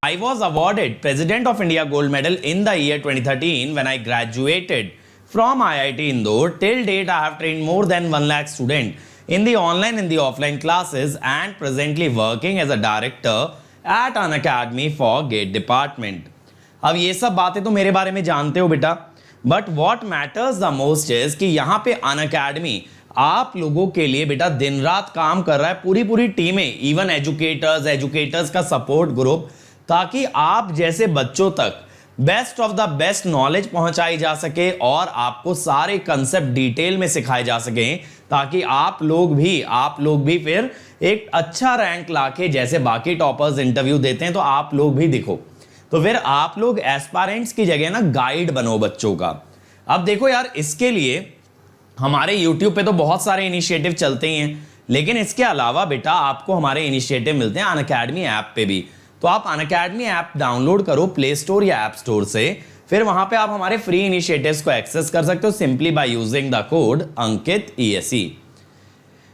I was awarded President of India Gold Medal in the year 2013 when I graduated from IIT Indore. Till date, I have trained more than 1 lakh students in the online and the offline classes and presently working as a director at an academy for GATE department. अब ये सब बातें तो मेरे बारे में जानते हो बेटा, but what matters the most is कि यहाँ पे अनअकैडमी आप लोगों के लिए बेटा दिन रात काम कर रहा है, पूरी टीमें, इवन एजुकेटर्स का सपोर्ट ग्रुप, ताकि आप जैसे बच्चों तक best of the best knowledge पहुंचाई जा सके और आपको सारे कंसेप्ट डिटेल में सिखाए जा सके, ताकि आप लोग भी फिर एक अच्छा रैंक लाके, जैसे बाकी टॉपर्स इंटरव्यू देते हैं तो आप लोग भी दिखो। तो फिर आप लोग एस्पायरेंट्स की जगह ना गाइड बनो बच्चों का। अब देखो यार, इसके लिए हमारे YouTube पे तो बहुत सारे इनिशिएटिव चलते ही हैं, लेकिन इसके अलावा बेटा आपको हमारे इनिशिएटिव मिलते हैं अनअकैडमी ऐप पे भी। तो आप अनअकैडमी ऐप डाउनलोड करो प्ले स्टोर या ऐप स्टोर से, फिर वहां पे आप हमारे फ्री इनिशिएटिव्स को एक्सेस कर सकते हो simply by using the code Ankit ESE।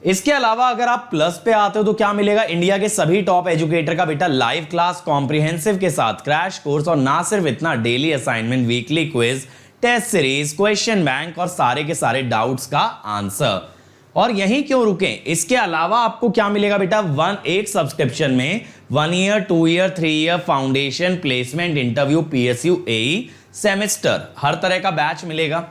इसके अलावा अगर आप प्लस पे आते हो तो क्या मिलेगा, इंडिया के सभी टॉप एजुकेटर का बेटा लाइव क्लास कॉम्प्रिहेंसिव के साथ क्रैश कोर्स, और ना सिर्फ इतना, daily assignment, weekly quiz, test series, question bank और सारे के सारे डाउट्स का आंसर। और यहीं क्यों रुके, इसके अलावा आपको क्या मिलेगा बेटा, एक सब्सक्रिप्शन में 1 year, 2 year, 3 year foundation, placement, interview, PSU, AE, semester, हर तरह का बैच मिलेगा।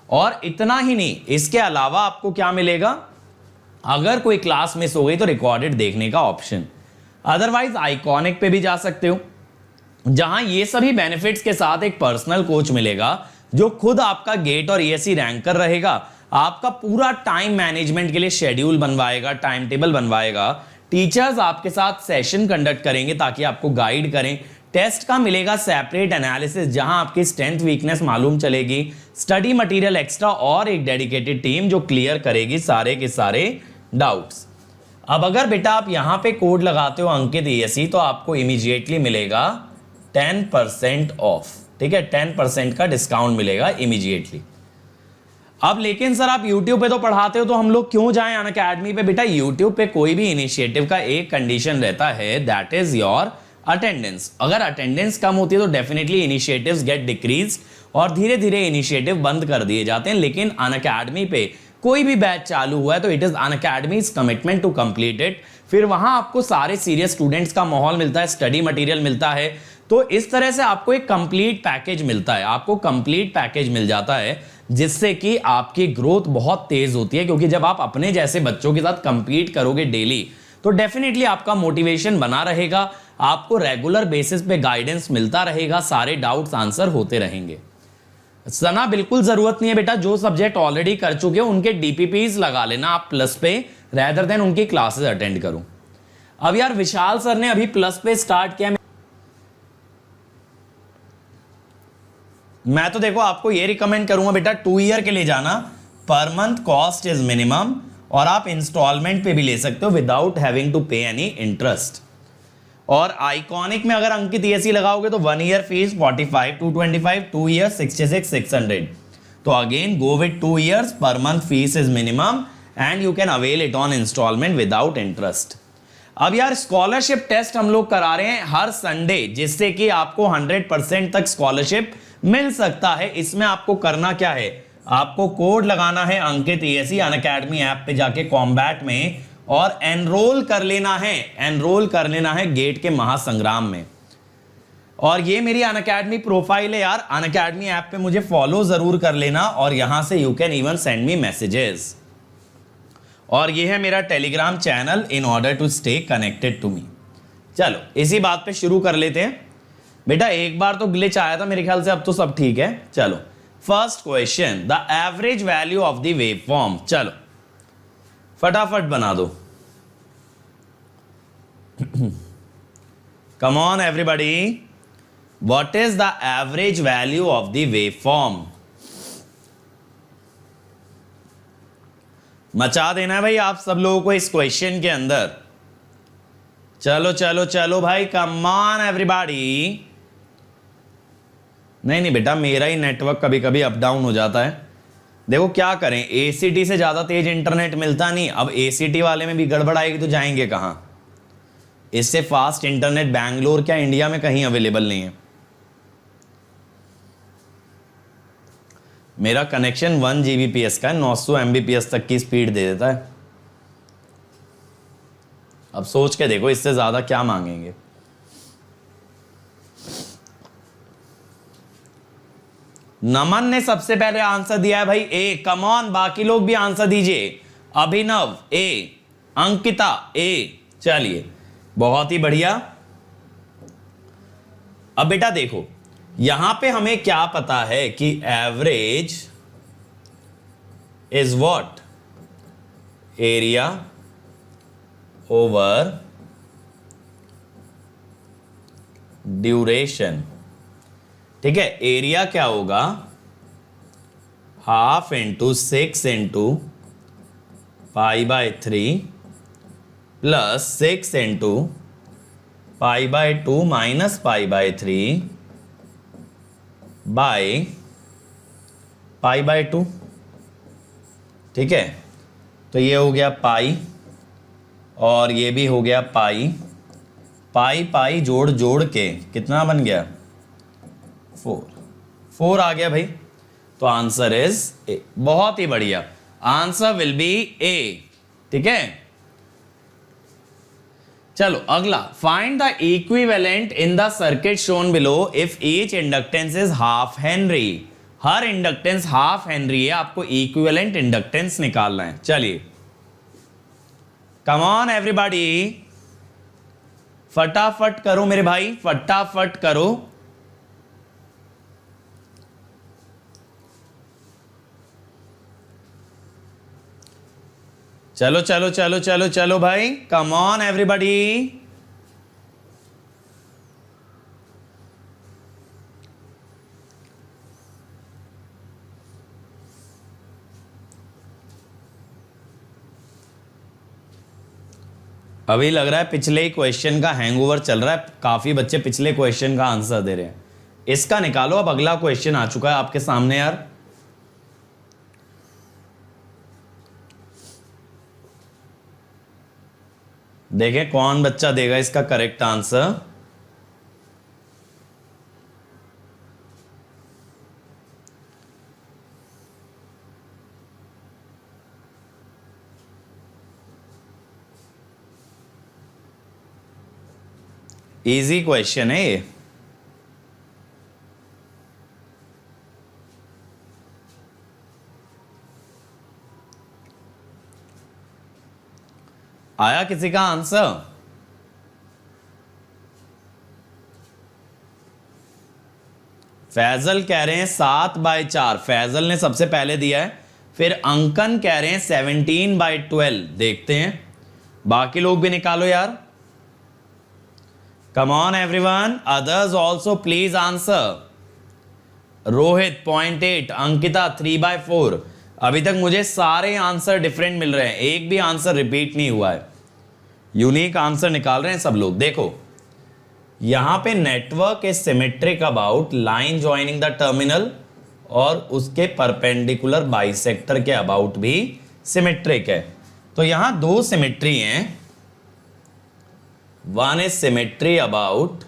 और इतना ही नहीं, इसके अलावा आपको क्या मिलेगा, अगर कोई क्लास मिस हो गई तो रिकॉर्डेड देखने का ऑप्शन। अदरवाइज आइकॉनिक पे भी जा सकते हो, जहां ये सभी बेनिफिट्स के साथ एक पर्सनल कोच मिलेगा जो खुद आपका गेट और ESE रैंकर रहेगा, आपका पूरा टाइम मैनेजमेंट के लिए शेड्यूल बनवाएगा, टाइम टेबल बनवाएगा, टीचर्स आपके साथ सेशन कंडक्ट करेंगे ताकि आपको गाइड करें, टेस्ट का मिलेगा सेपरेट एनालिसिस जहां आपकी स्ट्रेंथ वीकनेस मालूम चलेगी, स्टडी मटेरियल एक्स्ट्रा और एक डेडिकेटेड टीम जो क्लियर करेगी सारे के सारे डाउट्स। अब अगर बेटा आप यहां पे कोड लगाते हो अंकित ESE तो आपको इमीडिएटली मिलेगा 10% ऑफ, ठीक है, 10% का डिस्काउंट मिलेगा इमीडिएटली। अब लेकिन सर आप YouTube पे तो पढ़ाते हो तो हम लोग क्यों जाएं अनअकैडमी पे? बेटा YouTube पे कोई भी इनिशिएटिव का एक कंडीशन रहता है, दैट इज योर अटेंडेंस। अगर अटेंडेंस कम होती है तो डेफिनेटली इनिशिएटिव्स गेट डिक्रीज और धीरे धीरे इनिशिएटिव बंद कर दिए जाते हैं। लेकिन अनअकैडमी पे कोई भी बैच चालू हुआ है तो it is Unacademy's commitment to complete it. फिर वहां आपको सारे सीरियस स्टूडेंट्स का माहौल मिलता है, स्टडी मटेरियल मिलता है, तो इस तरह से आपको एक कंप्लीट पैकेज मिलता है, आपको कंप्लीट पैकेज मिल जाता है जिससे कि आपकी ग्रोथ बहुत तेज होती है। क्योंकि जब आप अपने जैसे बच्चों के साथ कंपीट करोगे डेली तो डेफिनेटली आपका मोटिवेशन बना रहेगा, आपको रेगुलर बेसिस पे गाइडेंस मिलता रहेगा, सारे डाउट्स आंसर होते रहेंगे। सना बिल्कुल जरूरत नहीं है बेटा, जो सब्जेक्ट ऑलरेडी कर चुके हो उनके DPPs लगा लेना आप प्लस पे, रेदर देन उनकी क्लासेस अटेंड करो। अब यार विशाल सर ने अभी प्लस पे स्टार्ट किया, मैं तो देखो आपको ये रिकमेंड करूंगा बेटा 2 ईयर के लिए जाना, per month cost is minimum और आप इंस्टॉलमेंट पे भी ले सकते हो विदाउट हैविंग टू पे एनी इंटरेस्ट। और आइकॉनिक में अगर अंकित ESE लगाओगे तो 1 ईयर फीस 45 225, 2 ईयर 66 600। तो अगेन गो विद 2 ईयर्स, पर month fee is minimum and you can avail it on instalment without interest. अब यार स्कॉलरशिप टेस्ट हम लोग करा रहे हैं हर संडे, जिससे कि आपको 100% तक स्कॉलरशिप मिल सकता है। इसमें आपको करना क्या है, आपको कोड लगाना है अंकित ESE अनअकैडमी ऐप पे जाके कॉम्बैट में और एनरोल कर लेना है गेट के महासंग्राम में। और ये मेरी अनअकैडमी प्रोफाइल है यार, अनअकैडमी ऐप पे मुझे फॉलो जरूर कर लेना और यहां से you can even send me messages. और ये है मेरा Telegram channel in order to stay connected to me. चलो इसी बात पे शुरू कर लेते हैं बेटा। एक बार तो ग्लिच आया था मेरे ख्याल से, अब तो सब ठीक है। चलो first question, the average value of the wave form. चलो फटाफट बना दो, come on everybody, what is the average value of the wave form? मचा देना है भाई आप सब लोगों को इस क्वेश्चन के अंदर। चलो चलो चलो भाई, कम ऑन एवरीबॉडी। नहीं बेटा, मेरा ही नेटवर्क कभी कभी अप डाउन हो जाता है। देखो क्या करें, ACT से ज्यादा तेज इंटरनेट मिलता नहीं। अब ACT वाले में भी गड़बड़ आएगी तो जाएंगे कहां? इससे फास्ट इंटरनेट बैंगलोर क्या इंडिया में कहीं अवेलेबल नहीं है। मेरा कनेक्शन 1 Gbps का है, 900 Mbps तक की स्पीड दे देता है। अब सोच के देखो इससे ज्यादा क्या मांगेंगे। नमन ने सबसे पहले आंसर दिया है भाई ए। कम ऑन, बाकी लोग भी आंसर दीजिए। अभिनव ए, अंकिता ए। चलिए बहुत ही बढ़िया। अब बेटा देखो यहां पे हमें क्या पता है कि average is what, area over duration. ठीक है, एरिया क्या होगा, half into 6 into π/3 plus 6 into π/2 minus π/3 by π/2। ठीक है, तो ये हो गया पाई और ये भी हो गया पाई। पाई पाई जोड़ जोड़ के कितना बन गया, 4 आ गया भाई। तो आंसर इज ए। बहुत ही बढ़िया, आंसर विल बी ए। ठीक है, चलो अगला, find the equivalent in the circuit shown below if each inductance is half Henry. Her inductance half Henry है, आपको इक्विवेलेंट इंडक्टेंस निकालना है। चलिए कम ऑन एवरीबॉडी, फटाफट करो मेरे भाई, फटाफट करो। चलो चलो चलो चलो चलो भाई, कम ऑन एवरीबॉडी। अभी लग रहा है पिछले ही क्वेश्चन का हैंगओवर चल रहा है, काफी बच्चे पिछले क्वेश्चन का आंसर दे रहे हैं। इसका निकालो, अब अगला क्वेश्चन आ चुका है आपके सामने यार। देखें कौन बच्चा देगा इसका करेक्ट आंसर। इजी क्वेश्चन है ये। आया किसी का आंसर? फैजल कह रहे हैं 7/4, फैजल ने सबसे पहले दिया है। फिर अंकन कह रहे हैं 17/12। देखते हैं बाकी लोग भी निकालो यार। Come on everyone, others also please answer. Rohit 0.8, Ankita 3/4। अभी तक मुझे सारे आंसर डिफरेंट मिल रहे हैं, एक भी आंसर रिपीट नहीं हुआ है। यूनिक आंसर निकाल रहे हैं सब लोग। देखो यहां पे network is symmetric about line joining the terminal, और उसके परपेंडिकुलर बाइसेक्टर के अबाउट भी सिमेट्रिक है। तो यहां दो सिमेट्री हैं। One is symmetry about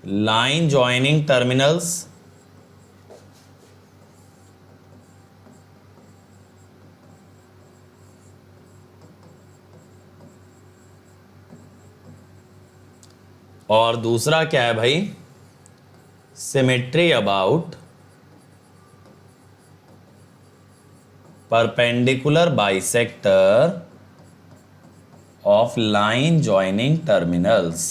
line joining terminals, और दूसरा क्या है भाई, symmetry about perpendicular bisector of line joining terminals.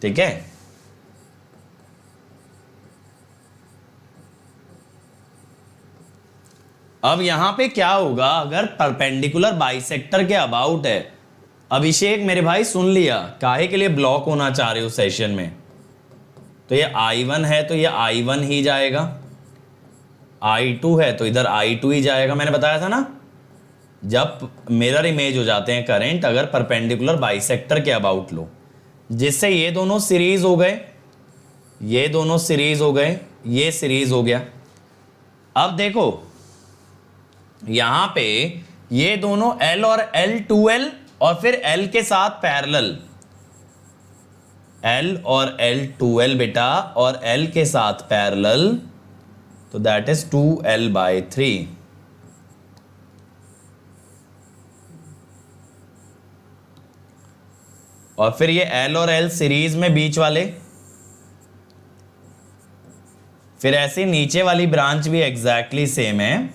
ठीक है, अब यहां पे क्या होगा अगर परपेंडिकुलर बाइसेक्टर के अबाउट है। अभिषेक मेरे भाई सुन लिया, काहे के लिए ब्लॉक होना चाह रहे हो सेशन में। तो ये I1 है तो ये I1 ही जाएगा, I2 है तो इधर I2 ही जाएगा। मैंने बताया था ना, जब मिरर इमेज हो जाते हैं करंट अगर परपेंडिकुलर बाइसेक्टर के अबाउट लो, जिससे ये दोनों सीरीज हो गए ये दोनों सीरीज हो गए, ये सीरीज हो गया। अब देखो यहां पे ये दोनों L और L 2L और फिर L के साथ पैरेलल, L और L 2L बेटा और L के साथ पैरेलल, तो दैट इज 2L/3। और फिर ये L और L सीरीज में बीच वाले, फिर ऐसे नीचे वाली ब्रांच भी एग्जैक्टली सेम है।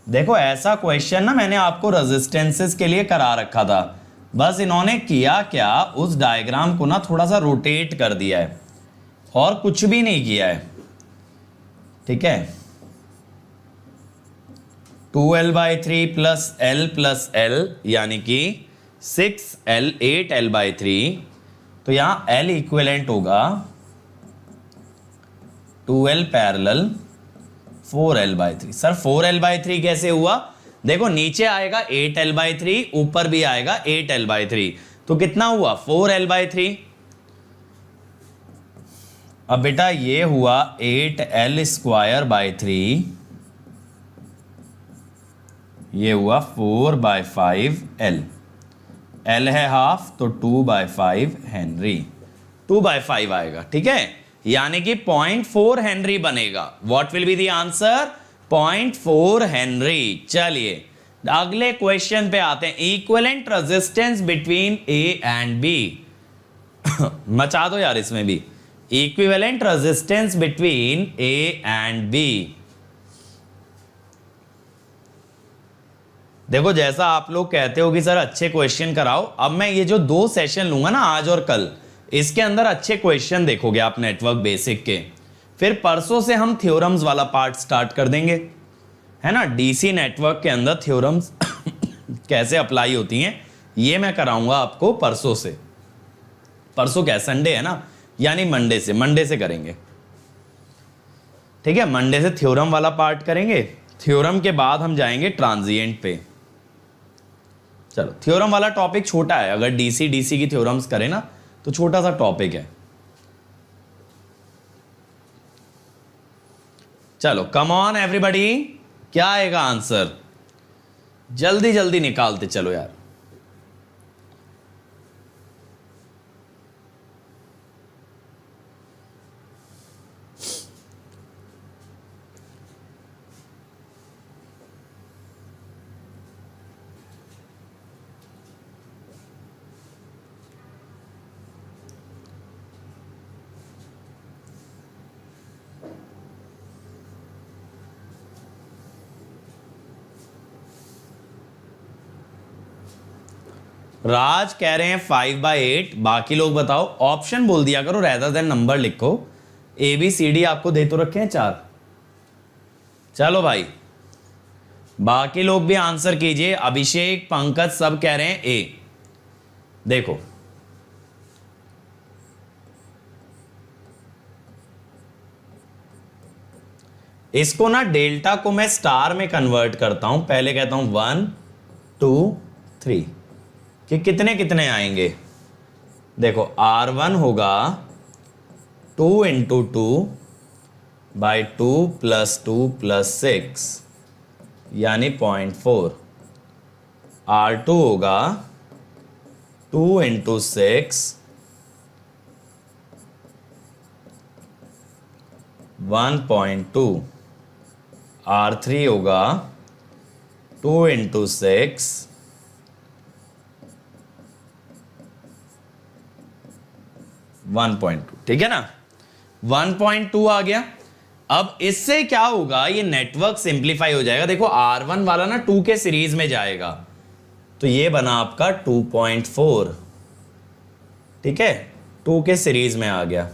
देखो ऐसा क्वेश्चन ना मैंने आपको रेजिस्टेंसेस के लिए करा रखा था, बस इन्होंने किया क्या, उस डायग्राम को ना थोड़ा सा रोटेट कर दिया है और कुछ भी नहीं किया है, ठीक है। 2L/3 प्लस L यानी कि 6L 8L/3, तो यहां L इक्विवेलेंट होगा 2L parallel 4L/3। Sir 4L/3 कैसे हुआ? देखो नीचे आएगा 8L/3, ऊपर भी आएगा 8L/3, तो कितना हुआ 4L/3। अब बेटा ये हुआ 8L²/3, ये हुआ 4/5L, L है हाफ तो 2/5 हेनरी, 2/5 आएगा, ठीक है, यानी कि 0.4 हेनरी बनेगा। What will be the answer? 0.4 henry. चलिए अगले क्वेश्चन पे आते हैं। Equivalent resistance between A and B. मचा दो यार इसमें भी। Equivalent resistance between A and B. देखो जैसा आप लोग कहते हो कि सर अच्छे क्वेश्चन कराओ, अब मैं ये जो 2 सेशन लूंगा ना आज और कल, इसके अंदर अच्छे क्वेश्चन देखोगे आप नेटवर्क बेसिक के। फिर परसों से हम थ्योरम्स वाला पार्ट स्टार्ट कर देंगे, है ना। डीसी नेटवर्क के अंदर थ्योरम्स कैसे अप्लाई होती हैं ये मैं कराऊंगा आपको परसों से। परसों क्या संडे है ना, यानी मंडे से करेंगे, ठीक है। मंडे से थ्योरम वाला पार्ट करेंगे, थ्योरम के बाद हम जाएंगे ट्रांजिएंट पे। चलो थ्योरम वाला टॉपिक छोटा है, अगर डीसी की थ्योरम्स करें ना तो छोटा सा टॉपिक है। चलो कम ऑन एवरीबॉडी, क्या आएगा आंसर? जल्दी जल्दी निकालते चलो यार। राज कह रहे हैं 5/8, बाकी लोग बताओ। ऑप्शन बोल दिया करो रेदर देन नंबर लिखो। ABCD आपको दे तो रखे हैं 4। चलो भाई बाकी लोग भी आंसर कीजिए। अभिषेक, पंकज सब कह रहे हैं ए। देखो इसको ना डेल्टा को मैं स्टार में कन्वर्ट करता हूं। पहले कहता हूं 1 2 3 कि कितने कितने आएंगे। देखो R1 होगा 2 × 2/2 + 2 + 6 यानी 0.4। R2 होगा 2 × 6 1.2। R3 होगा 2 × 6 1.2, ठीक है ना। 1.2 आ गया। अब इससे क्या होगा, ये नेटवर्क सिंप्लीफाई हो जाएगा। देखो R1 वाला ना 2 के सीरीज में जाएगा, तो ये बना आपका 2.4, ठीक है, 2 के सीरीज में आ गया।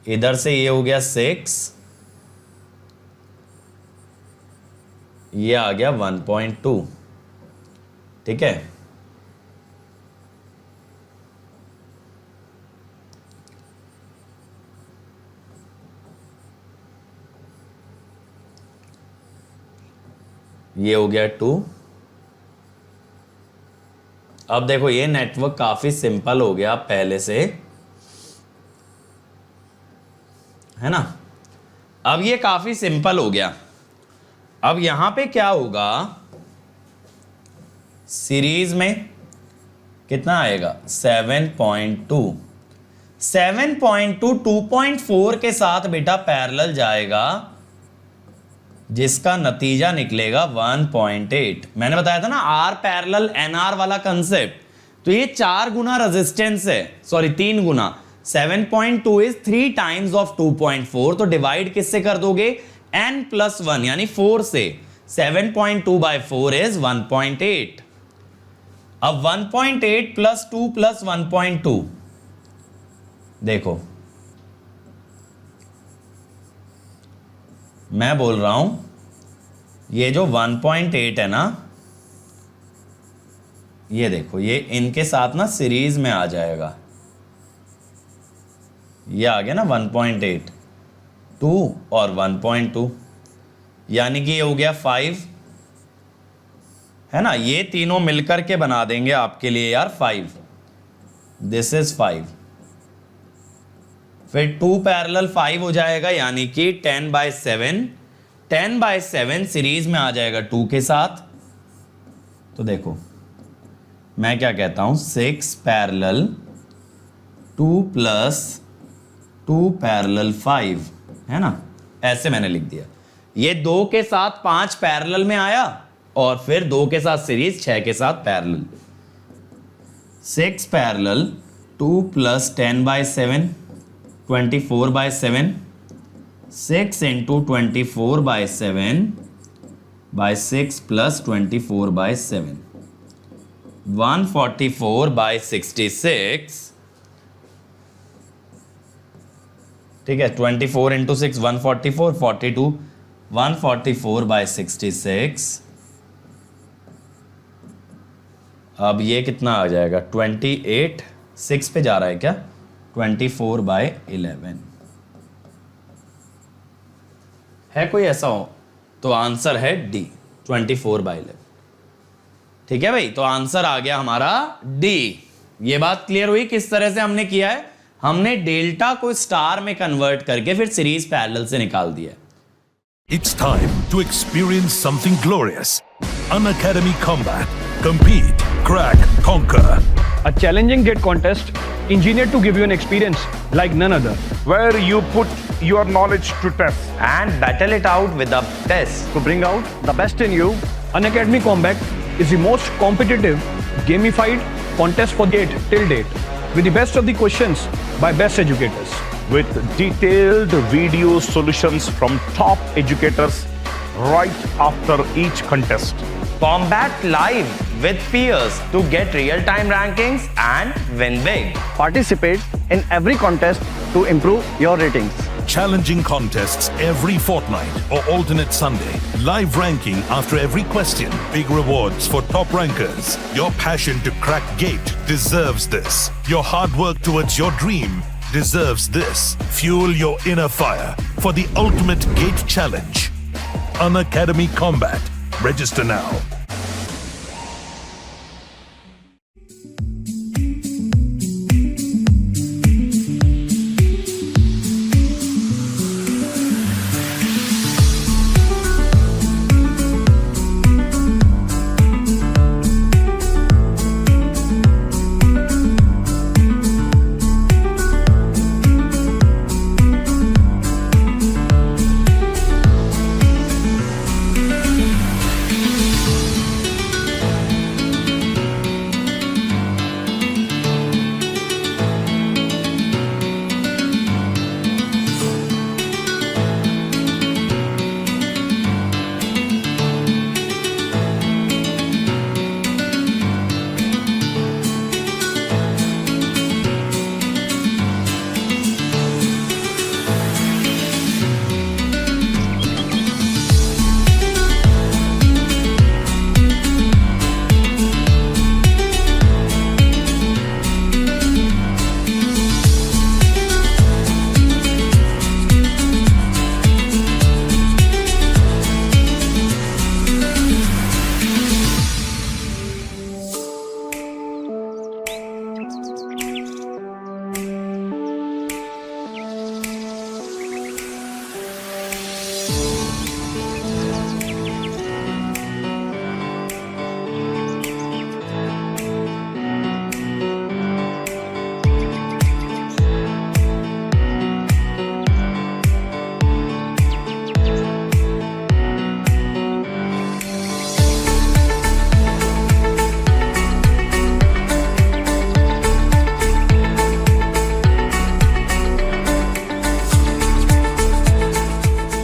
इधर से ये हो गया 6, ये आ गया 1.2, ठीक है। ये हो गया 2। अब देखो ये नेटवर्क काफी सिंपल हो गया पहले से। है ना। अब ये काफी सिंपल हो गया। अब यहां पे क्या होगा, सीरीज में कितना आएगा 7.2, 7.2 2.4 के साथ बेटा पैरेलल जाएगा, जिसका नतीजा निकलेगा 1.8। मैंने बताया था ना आर पैरेलल एनआर वाला कंसेप्ट, तो ये 4 गुना रेजिस्टेंस है, sorry 3 Guna. 7.2 is 3 times of 2.4, तो डिवाइड किससे कर दोगे n+1 यानी 4 से। 7.2 by 4 इज 1.8। अब 1.8 + 2 + 1.2 देखो, मैं बोल रहा हूं ये जो 1.8 है ना, ये देखो ये इनके साथ ना सीरीज में आ जाएगा, ये आ गया ना 1.8, 2 और 1.2, यानी कि ये हो गया 5, है ना। ये तीनों मिलकर के बना देंगे आपके लिए यार 5, दिस इज 5, फिर 2 पैरेलल 5 हो जाएगा, यानी कि 10/7, 10/7 सीरीज में आ जाएगा 2 के साथ। तो देखो मैं क्या कहता हूं, 6 पैरेलल 2 + 2 पैरेलल 5, है ना, ऐसे मैंने लिख दिया। ये 2 के साथ 5 पैरेलल में आया, और फिर 2 के साथ सीरीज 6 के साथ पैरेलल। 6 पैरेलल 2 + 10/7 24/7, 6 × 24/7 by 6 + 24/7, 144/66, ठीक है। 24 × 6 144, 42, 144/66। अब ये कितना आ जाएगा 28, 6 पे जा रहा है क्या, 24/11 है, कोई ऐसा हो तो आंसर है डी 24/11। ठीक है भाई, तो आंसर आ गया हमारा डी। ये बात क्लियर हुई किस तरह से हमने किया है, हमने डेल्टा को स्टार में कन्वर्ट करके फिर सीरीज पैरेलल से निकाल दिया। It's time to experience something glorious. Unacademy Combat. Compete, crack, conquer. A challenging gate contest engineered to give you an experience like none other. where you put your knowledge to test. And battle it out with a test. To bring out the best in you, Unacademy Combat is the most competitive, gamified contest for GATE till date, with the best of the questions by best educators. With detailed video solutions from top educators right after each contest. Combat live with peers to get real-time rankings and win big. Participate in every contest to improve your ratings. Challenging contests every fortnight or alternate Sunday. Live ranking after every question. Big rewards for top rankers. Your passion to crack GATE deserves this. Your hard work towards your dream deserves this. Fuel your inner fire for the ultimate GATE challenge. Unacademy Combat. Register now. Bye.